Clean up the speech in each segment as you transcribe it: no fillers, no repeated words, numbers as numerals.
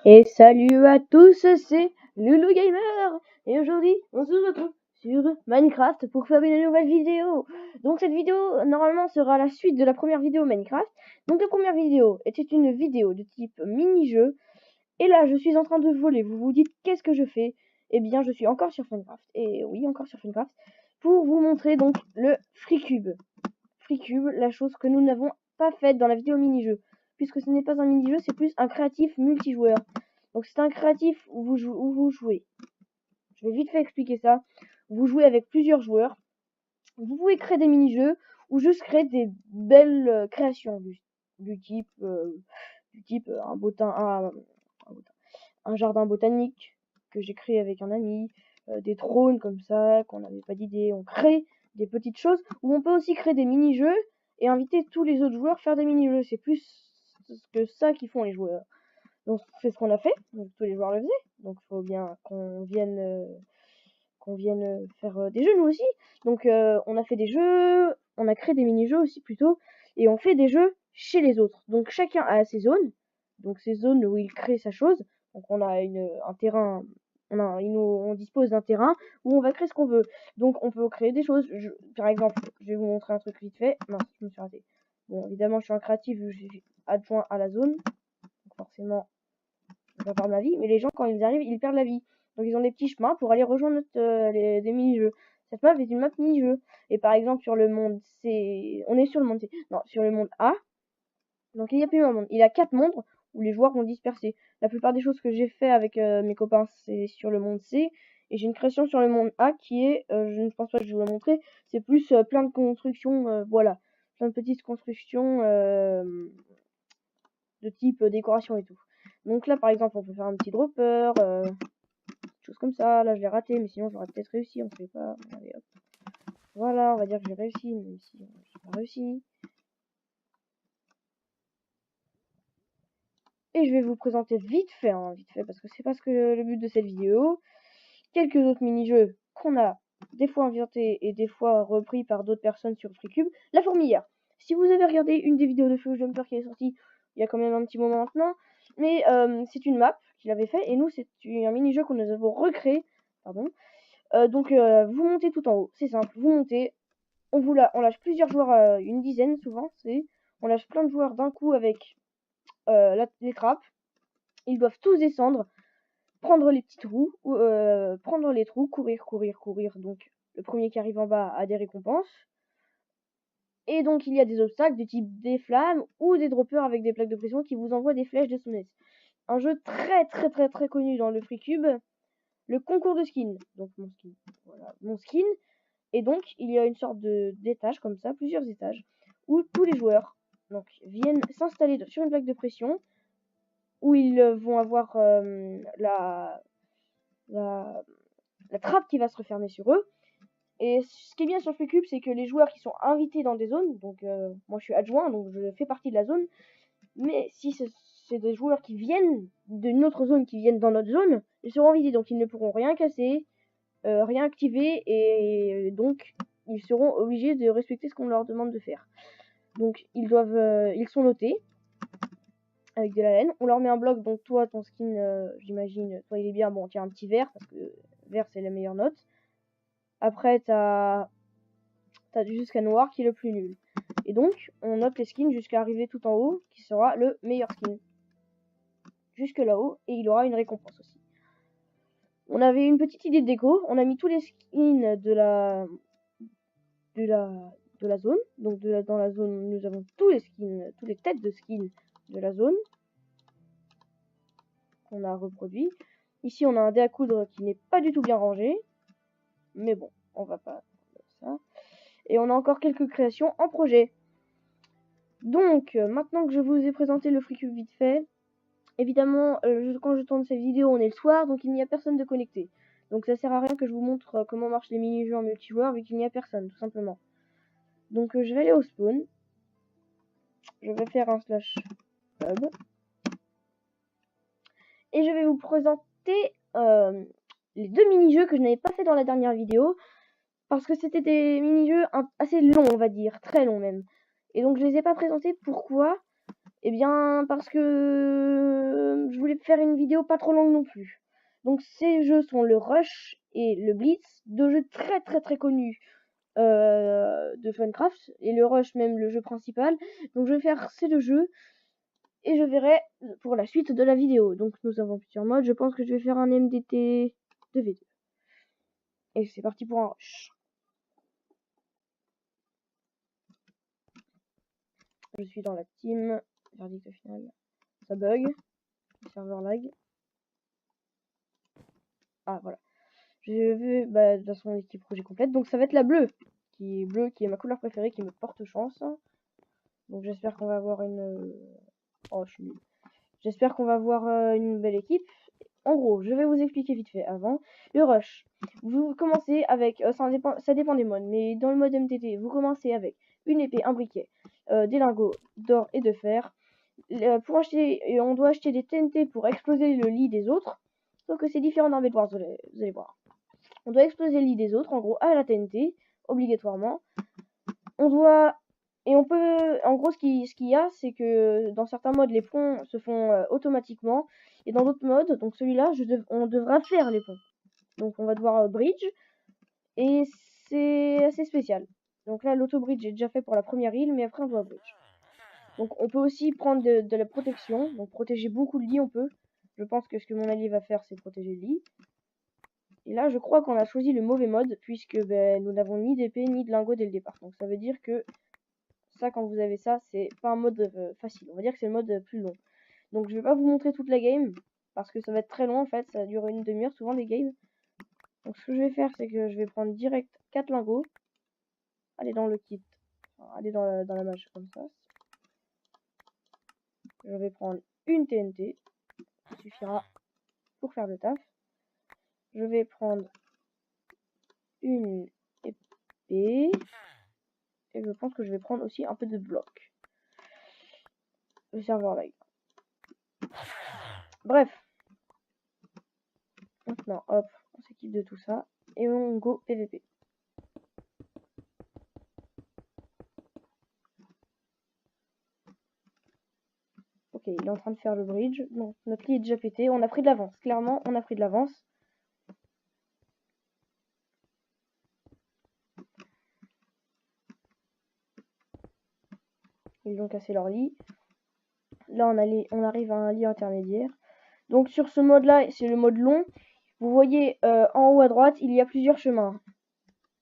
Et salut à tous, c'est Loulou Gamer. Et aujourd'hui, on se retrouve sur Minecraft pour faire une nouvelle vidéo. Donc cette vidéo, normalement, sera la suite de la première vidéo Minecraft. Donc la première vidéo était une vidéo de type mini-jeu. Et là, je suis en train de voler. Vous vous dites, qu'est-ce que je fais? Eh bien, je suis encore sur Minecraft. Et oui, encore sur Minecraft. Pour vous montrer donc le FreeCube. FreeCube, la chose que nous n'avons pas faite dans la vidéo mini-jeu. Puisque ce n'est pas un mini-jeu, c'est plus un créatif multijoueur. Donc c'est un créatif où vous jouez. Je vais vite fait expliquer ça. Vous jouez avec plusieurs joueurs. Vous pouvez créer des mini-jeux ou juste créer des belles créations du type un jardin botanique que j'ai créé avec un ami, des trônes comme ça qu'on n'avait pas d'idée. On crée des petites choses où on peut aussi créer des mini-jeux et inviter tous les autres joueurs à faire des mini-jeux. C'est plus que ça qu'ils font les joueurs. Donc c'est ce qu'on a fait, donc tous les joueurs le faisaient, donc il faut bien qu'on vienne faire des jeux nous aussi. Donc on a fait des jeux, on a créé des mini-jeux aussi plutôt, et on fait des jeux chez les autres. Donc chacun a ses zones, donc ces zones où il crée sa chose. Donc on a un terrain, on dispose d'un terrain où on va créer ce qu'on veut. Donc on peut créer des choses. Par exemple, je vais vous montrer un truc vite fait. Non, je me suis raté. Bon, évidemment, je suis un créatif, je suis adjoint à la zone. Donc forcément, je vais perdre ma vie, mais les gens, quand ils arrivent, ils perdent la vie. Donc ils ont des petits chemins pour aller rejoindre des mini-jeux. Cette map est une map mini-jeu. Et par exemple, sur le monde C... On est sur le monde C. Non, sur le monde A. Donc il n'y a plus un monde. Il y a 4 mondes où les joueurs vont disperser. La plupart des choses que j'ai fait avec mes copains, c'est sur le monde C. Et j'ai une création sur le monde A qui est, je ne pense pas que je vais vous la montrer, c'est plus plein de constructions, voilà. Plein de petites constructions de type décoration et tout. Donc là, par exemple, on peut faire un petit dropper, chose comme ça. Là, je l'ai raté, mais sinon, j'aurais peut-être réussi, on sait pas. Allez, hop. Voilà, on va dire que j'ai réussi, même si j'ai pas réussi. Et je vais vous présenter vite fait, parce que c'est pas ce que le but de cette vidéo. Quelques autres mini-jeux qu'on a des fois inventés et des fois repris par d'autres personnes sur FreeCube. La fourmilière. Si vous avez regardé une des vidéos de Feu Jumper qui est sortie il y a quand même un petit moment maintenant, mais c'est une map qu'il avait fait et nous c'est un mini-jeu que nous avons recréé. Pardon. Donc vous montez tout en haut, c'est simple, vous montez, on lâche plusieurs joueurs, une dizaine souvent, on lâche plein de joueurs d'un coup avec les trappes, ils doivent tous descendre, prendre les petits trous, prendre les trous, courir, donc le premier qui arrive en bas a des récompenses. Et donc il y a des obstacles de type des flammes ou des droppers avec des plaques de pression qui vous envoient des flèches de sommets. Un jeu très connu dans le FreeCube, le concours de skin. Donc mon skin, voilà, mon skin. Et donc il y a une sorte d'étage comme ça, plusieurs étages, où tous les joueurs donc viennent s'installer sur une plaque de pression, où ils vont avoir la trappe qui va se refermer sur eux. Et ce qui est bien sur FreeCube, c'est que les joueurs qui sont invités dans des zones, donc moi je suis adjoint, donc je fais partie de la zone, mais si c'est des joueurs qui viennent d'une autre zone, qui viennent dans notre zone, ils seront invités, donc ils ne pourront rien casser, rien activer, et donc ils seront obligés de respecter ce qu'on leur demande de faire. Donc ils sont notés avec de la laine. On leur met un bloc, donc toi ton skin, j'imagine, toi il est bien, bon tiens un petit vert, parce que vert c'est la meilleure note. Après t'as jusqu'à noir qui est le plus nul. Et donc on note les skins jusqu'à arriver tout en haut, qui sera le meilleur skin. Jusque là-haut, et il aura une récompense aussi. On avait une petite idée de déco, on a mis tous les skins de la zone. Donc dans la zone, nous avons tous les skins, toutes les têtes de skins de la zone qu'on a reproduit. Ici, on a un dé à coudre qui n'est pas du tout bien rangé, mais bon, on va pas faire ça. Et on a encore quelques créations en projet. Donc, maintenant que je vous ai présenté le FreeCube vite fait, évidemment, quand je tourne cette vidéo, on est le soir, donc il n'y a personne de connecté. Donc ça sert à rien que je vous montre comment marchent les mini-jeux en multijoueur, vu qu'il n'y a personne, tout simplement. Donc je vais aller au spawn. Je vais faire un /hub. Et je vais vous présenter les deux mini-jeux que je n'avais pas fait dans la dernière vidéo. Parce que c'était des mini-jeux assez longs, on va dire, très longs même. Et donc je les ai pas présentés. Pourquoi ? Eh bien parce que je voulais voulais faire une vidéo pas trop longue non plus. Donc ces jeux sont le Rush et le Blitz, deux jeux très connus de Funcraft, et le Rush même le jeu principal. Donc je vais faire ces deux jeux et je verrai pour la suite de la vidéo. Donc nous avons plusieurs modes, je pense que je vais faire un MDT 2v2. Et c'est parti pour un Rush. Je suis dans la team, verdict final, ça bug, le serveur lag. Ah voilà. Je vais, de toute façon l'équipe projet complète, donc ça va être la bleue, qui est ma couleur préférée, qui me porte chance. Donc j'espère qu'on va avoir une... Oh je suis nul. J'espère qu'on va avoir une belle équipe. En gros, je vais vous expliquer vite fait avant. Le rush, vous commencez avec, ça dépend des modes, mais dans le mode MTT, vous commencez avec une épée, un briquet, des lingots d'or et de fer. Pour acheter, on doit acheter des TNT pour exploser le lit des autres. Sauf que c'est différent dans Bedwars, vous allez voir. On doit exploser le lit des autres, en gros, à la TNT, obligatoirement. On doit... Et on peut... En gros, ce qu'il y a, c'est que dans certains modes, les ponts se font automatiquement. Et dans d'autres modes, donc celui-là, on devra faire les ponts. Donc on va devoir bridge. Et c'est assez spécial. Donc là, l'auto-bridge est déjà fait pour la première île, mais après on doit bridge. Donc on peut aussi prendre de la protection. Donc protéger beaucoup le lit, on peut. Je pense que ce que mon allié va faire, c'est protéger le lit. Et là, je crois qu'on a choisi le mauvais mode, puisque nous n'avons ni d'épée ni de lingot dès le départ. Donc ça veut dire que ça, quand vous avez ça, c'est pas un mode facile. On va dire que c'est le mode plus long. Donc je vais pas vous montrer toute la game, parce que ça va être très long en fait. Ça dure une demi-heure souvent des games. Donc ce que je vais faire, c'est que je vais prendre direct 4 lingots. Aller dans le kit. Enfin, aller dans la mage comme ça. Je vais prendre une TNT. Ça suffira pour faire le taf. Je vais prendre une épée. Et je pense que je vais prendre aussi un peu de bloc. Le serveur lag. Bref. Maintenant, hop, on s'équipe de tout ça. Et on go PVP. Ok, il est en train de faire le bridge. Donc notre lit est déjà pété. On a pris de l'avance. Clairement, on a pris de l'avance. Ils ont cassé leur lit. Là, on arrive à un lit intermédiaire. Donc sur ce mode-là, c'est le mode long. Vous voyez en haut à droite, il y a plusieurs chemins.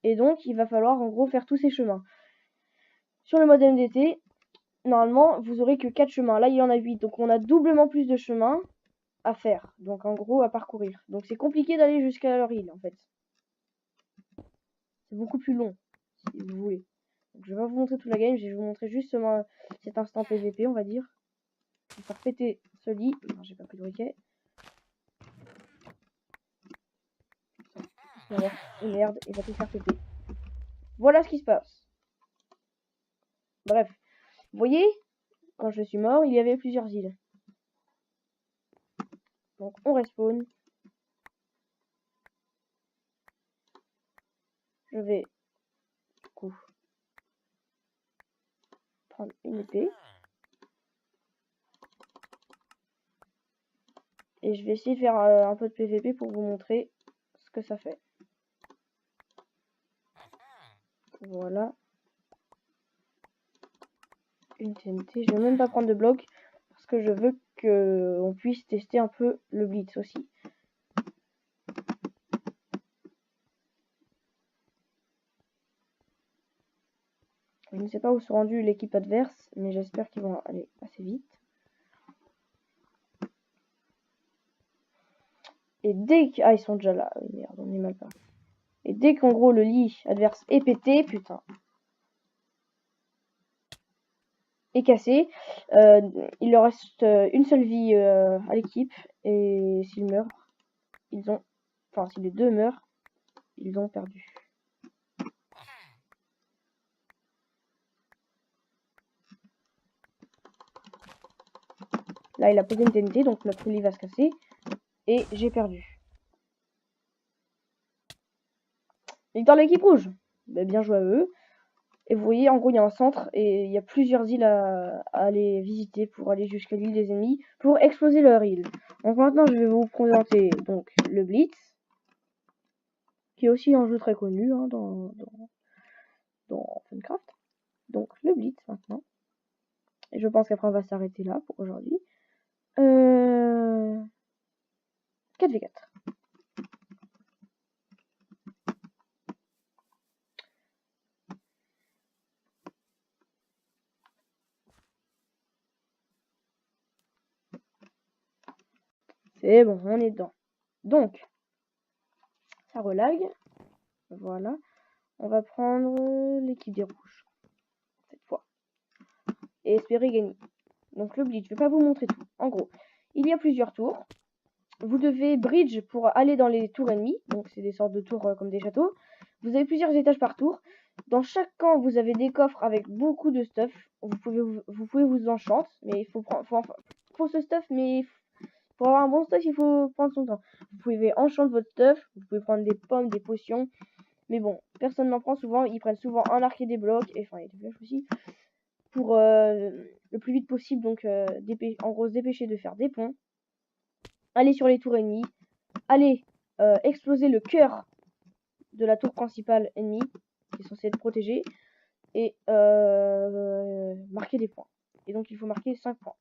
Et donc, il va falloir en gros faire tous ces chemins. Sur le mode MDT, normalement, vous aurez que 4 chemins. Là, il y en a 8. Donc, on a doublement plus de chemins à faire. Donc, en gros, à parcourir. Donc, c'est compliqué d'aller jusqu'à leur île, en fait. C'est beaucoup plus long, si vous voulez. Donc, je vais pas vous montrer toute la game. Je vais vous montrer juste cet instant PVP, on va dire. Je vais faire péter ce lit. Non, j'ai pas pris de briquet. Merde, il va tout faire péter. Voilà ce qui se passe. Bref. Vous voyez, quand je suis mort, il y avait plusieurs îles. Donc on respawn. Je vais du coup prendre une épée. Et je vais essayer de faire un peu de PVP pour vous montrer ce que ça fait. Voilà. Une TNT. Je vais même pas prendre de bloc parce que je veux qu'on puisse tester un peu le blitz aussi. Je ne sais pas où sont rendus l'équipe adverse, mais j'espère qu'ils vont aller assez vite. Et dès que... Ah, ils sont déjà là. Merde, on est mal parti. Et dès qu'en gros le lit adverse est pété, putain, est cassé, il leur reste une seule vie à l'équipe. Et s'ils meurent, ils ont... Enfin, si les deux meurent, ils ont perdu. Là, il a posé une TNT, donc notre lit va se casser. Et j'ai perdu. Et dans l'équipe rouge, bah, bien joué à eux. Et vous voyez, en gros, il y a un centre et il y a plusieurs îles à aller visiter pour aller jusqu'à l'île des ennemis, pour exploser leur île. Donc maintenant, je vais vous présenter donc le Blitz, qui est aussi un jeu très connu hein, dans Funcraft. Donc le Blitz maintenant. Et je pense qu'après on va s'arrêter là pour aujourd'hui. 4v4. C'est bon, on est dedans. Donc, ça relague. Voilà. On va prendre l'équipe des rouges. Cette fois. Et espérer gagner. Donc le Blitz, je vais pas vous montrer tout. En gros, il y a plusieurs tours. Vous devez bridge pour aller dans les tours ennemies. Donc c'est des sortes de tours comme des châteaux. Vous avez plusieurs étages par tour. Dans chaque camp, vous avez des coffres avec beaucoup de stuff. Vous pouvez vous enchanter. Mais il faut ce stuff, mais pour avoir un bon stuff, il faut prendre son temps. Vous pouvez enchanter votre stuff. Vous pouvez prendre des pommes, des potions. Mais bon, personne n'en prend souvent. Ils prennent souvent un arc et des blocs. Et enfin, il y a des flèches aussi. Pour le plus vite possible. Donc, en gros, se dépêcher de faire des ponts. Aller sur les tours ennemies. Aller exploser le cœur de la tour principale ennemie. Qui est censée être protégée. Et marquer des points. Et donc, il faut marquer 5 points.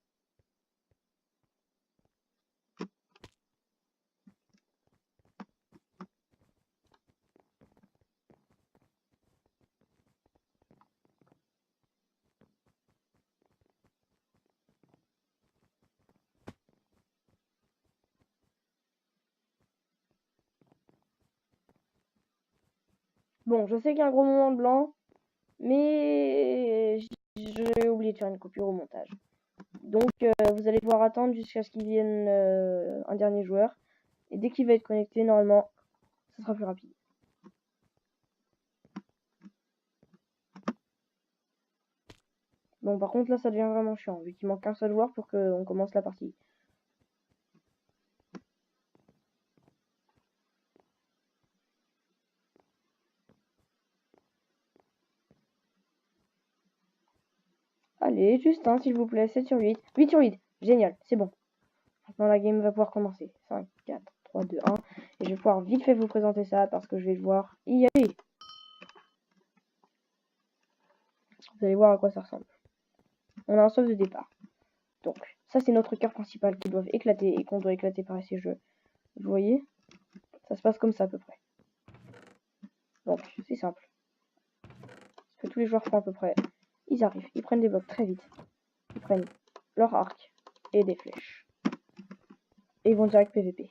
Bon, je sais qu'il y a un gros moment de blanc, mais j'ai oublié de faire une coupure au montage. Donc, vous allez devoir attendre jusqu'à ce qu'il vienne un dernier joueur. Et dès qu'il va être connecté, normalement, ça sera plus rapide. Bon, par contre, là, ça devient vraiment chiant, vu qu'il manque qu'un seul joueur pour qu'on commence la partie. Allez, juste un, s'il vous plaît, 7 sur 8. 8 sur 8, génial, c'est bon. Maintenant, la game va pouvoir commencer. 5, 4, 3, 2, 1. Et je vais pouvoir vite fait vous présenter ça, parce que je vais devoir y aller. Vous allez voir à quoi ça ressemble. On a un sauve de départ. Donc, ça, c'est notre cœur principal qui doit éclater et qu'on doit éclater par ces jeux. Vous voyez? Ça se passe comme ça, à peu près. Donc, c'est simple. Ce que tous les joueurs font à peu près. Ils arrivent, ils prennent des blocs très vite. Ils prennent leur arc et des flèches. Et ils vont direct PVP.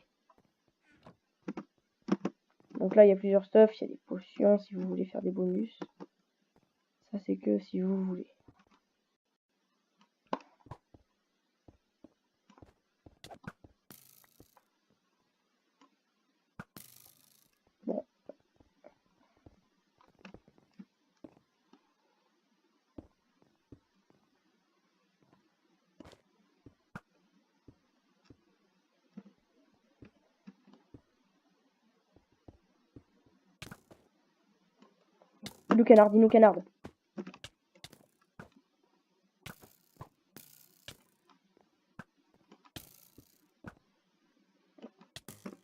Donc là, il y a plusieurs stuff. Il y a des potions si vous voulez faire des bonus. Ça, c'est que si vous voulez. Bon. Dis-nous canard, dis-nous canard.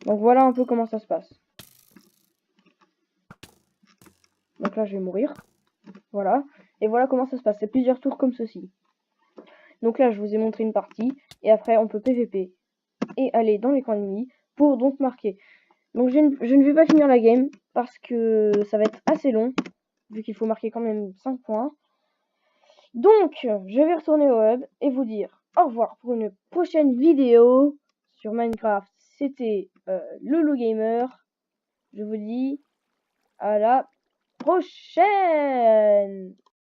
Donc voilà un peu comment ça se passe. Donc là, je vais mourir. Voilà. Et voilà comment ça se passe. C'est plusieurs tours comme ceci. Donc là, je vous ai montré une partie. Et après, on peut PVP. Et aller dans les coins ennemis pour donc marquer. Donc je ne vais pas finir la game. Parce que ça va être assez long. Vu qu'il faut marquer quand même 5 points. Donc, je vais retourner au web et vous dire au revoir pour une prochaine vidéo sur Minecraft. C'était Loulou Gamer. Je vous dis à la prochaine.